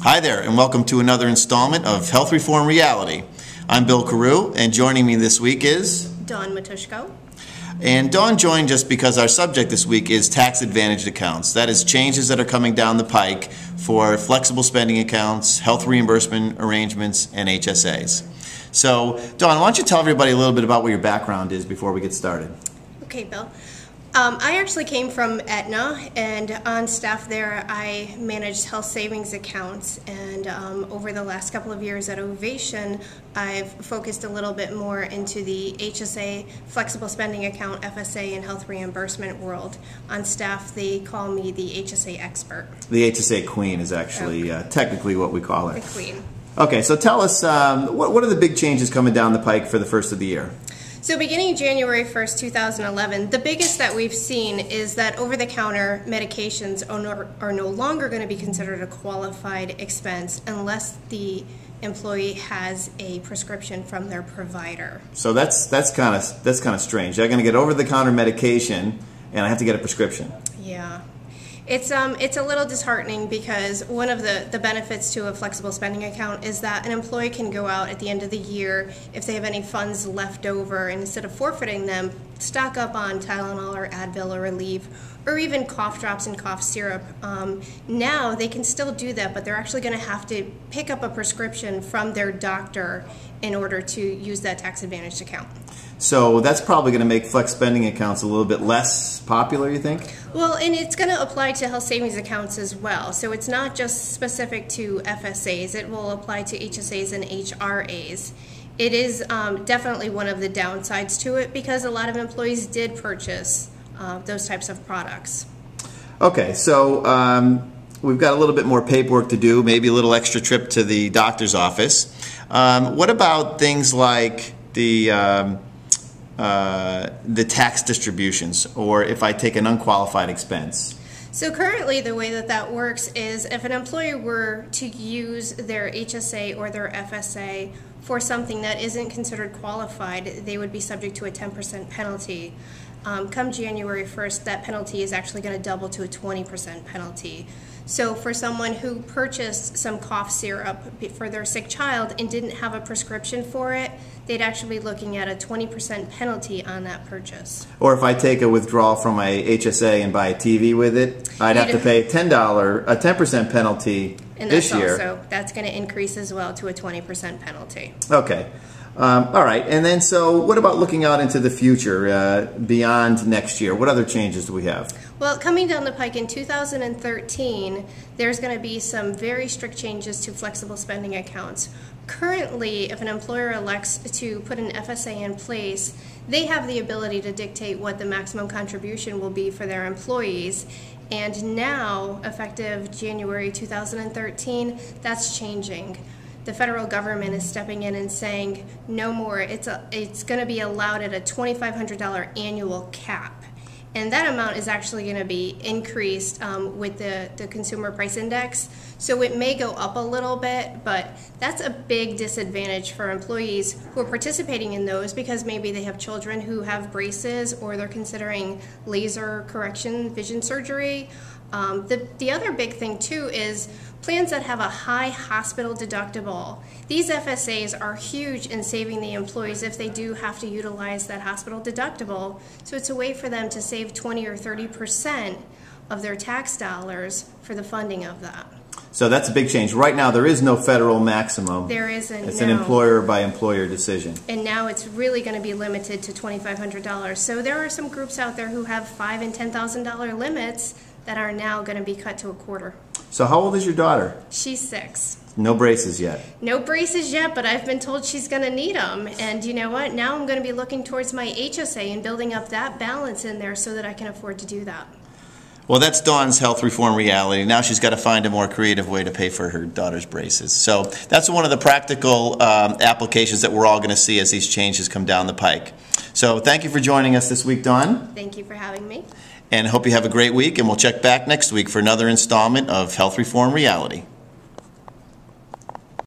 Hi there, and welcome to another installment of Health Reform Reality. I'm Bill Carew, and joining me this week is Dawn Matushko. And Dawn joined us because our subject this week is tax-advantaged accounts. That is, changes that are coming down the pike for flexible spending accounts, health reimbursement arrangements, and HSAs. So, Dawn, why don't you tell everybody a little bit about what your background is before we get started? Okay, Bill. I actually came from Aetna, and on staff there I managed health savings accounts, and over the last couple of years at Ovation I've focused a little bit more into the HSA, flexible spending account, FSA, and health reimbursement world. On staff they call me the HSA expert. The HSA queen is actually technically what we call her. The queen. Okay, so tell us, what are the big changes coming down the pike for the first of the year? So beginning January 1st, 2011, the biggest that we've seen is that over-the-counter medications are no longer going to be considered a qualified expense unless the employee has a prescription from their provider. So that's kind of strange. They're going to get over-the-counter medication, and I have to get a prescription. Yeah. It's a little disheartening because one of the benefits to a flexible spending account is that an employee can go out at the end of the year if they have any funds left over, and instead of forfeiting them, stock up on Tylenol or Advil or Relief or even cough drops and cough syrup. Now they can still do that, but they're actually going to have to pick up a prescription from their doctor in order to use that tax-advantaged account. So that's probably going to make flex spending accounts a little bit less popular, you think? Well, and it's going to apply to health savings accounts as well. So it's not just specific to FSAs. It will apply to HSAs and HRAs. It is definitely one of the downsides to it because a lot of employees did purchase those types of products. Okay, so we've got a little bit more paperwork to do, maybe a little extra trip to the doctor's office. What about things like the tax distributions, or if I take an unqualified expense? So currently the way that works is if an employer were to use their HSA or their FSA for something that isn't considered qualified, they would be subject to a 10% penalty. Come January 1st, that penalty is actually going to double to a 20% penalty. So for someone who purchased some cough syrup for their sick child and didn't have a prescription for it, they'd actually be looking at a 20% penalty on that purchase. Or if I take a withdrawal from my HSA and buy a TV with it, I'd have to pay a 10% penalty this year. That's going to increase as well to a 20% penalty. Okay. All right, and then so what about looking out into the future, beyond next year? What other changes do we have? Well, coming down the pike in 2013, there's going to be some very strict changes to flexible spending accounts. Currently, if an employer elects to put an FSA in place, they have the ability to dictate what the maximum contribution will be for their employees. And now, effective January 2013, that's changing. The federal government is stepping in and saying no more. It's going to be allowed at a $2,500 annual cap, and that amount is actually going to be increased with the consumer price index. So it may go up a little bit, but that's a big disadvantage for employees who are participating in those because maybe they have children who have braces or they're considering laser correction vision surgery. The other big thing too is plans that have a high hospital deductible. These FSAs are huge in saving the employees if they do have to utilize that hospital deductible. So it's a way for them to save 20 or 30% of their tax dollars for the funding of that. So that's a big change. Right now there is no federal maximum. There isn't. It's an employer by employer decision. And now it's really going to be limited to $2,500. So there are some groups out there who have $5,000 and $10,000 limits that are now going to be cut to a quarter. So how old is your daughter? She's 6. No braces yet. No braces yet, but I've been told she's going to need them. And you know what? Now I'm going to be looking towards my HSA and building up that balance in there so that I can afford to do that. Well, that's Dawn's health reform reality. Now she's got to find a more creative way to pay for her daughter's braces. So that's one of the practical applications that we're all going to see as these changes come down the pike. So thank you for joining us this week, Dawn. Thank you for having me. And hope you have a great week, and we'll check back next week for another installment of Health Reform Reality.